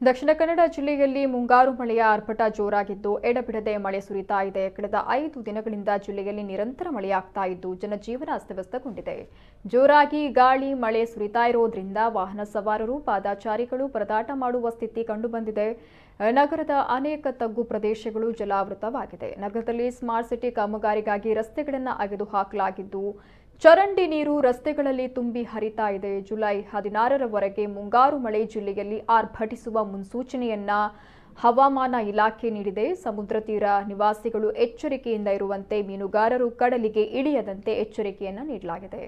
ದಕ್ಷಿಣ ಕನ್ನಡ ಜಿಲ್ಲೆಯಲ್ಲಿ ಮುಂಗಾರು ಮಳೆಯ ಆರ್ಭಟ ಜೋರಾಗಿದ್ದು ಎಡಬಿಡದೆ ಮಳೆ ಸುರಿತಾ ಇದೆ. ಕಳೆದ 5 ದಿನಗಳಿಂದ ಜಿಲ್ಲೆಯಲ್ಲಿ ನಿರಂತರ ಮಳೆಯಾಗ್ತಾ ಇದ್ದು ಜನಜೀವನ ಅಸ್ತವ್ಯಸ್ತಗೊಂಡಿದೆ. ಜೋರಾಗಿ ಗಾಳಿ ಮಳೆ ಸುರಿತಾ ಇರೋದ್ರಿಂದ ವಾಹನ ಸವಾರರು ಪಾದಚಾರಿಗಳು ಪರದಾಟ ಮಾಡುವ ಸ್ಥಿತಿ ಕಂಡುಬಂದಿದೆ. ನಗರದ ಅನೇಕ ತಗ್ಗು ಪ್ರದೇಶಗಳು ಜಲಾವೃತವಾಗಿದೆ. ನಗರದಲ್ಲಿ ಸ್ಮಾರ್ಟ್ ಸಿಟಿ ಕಾಮಗಾರಿಗಾಗಿ ರಸ್ತೆಗಳನ್ನು ಅಗೆದು ಹಾಕಲಾಗಿದ್ದು ಚರಂಡಿ ನೀರು ರಸ್ತೆಗಳಲ್ಲಿ ತುಂಬಿ ಹರಿತಾ ಇದೆ. ಜುಲೈ 16ರವರೆಗೆ ಮುಂಗಾರು ಮಳೆ ಜಿಲ್ಲೆಯಲ್ಲಿ ಆರ್ಭಟಿಸುವ ಮುನ್ಸೂಚನೆಯನ್ನ ಹವಾಮಾನ ಇಲಾಖೆ ನೀಡಿದೆ. ಸಮುದ್ರ ತೀರ ನಿವಾಸಿಗಳು ಎಚ್ಚರಿಕೆಯಿಂದ ಇರುವಂತೆ, ಮೀನುಗಾರರು ಕಡಲಿಗೆ ಇಳಿಯದಂತೆ ಎಚ್ಚರಿಕೆಯನ್ನ ನೀಡಲಾಗಿದೆ.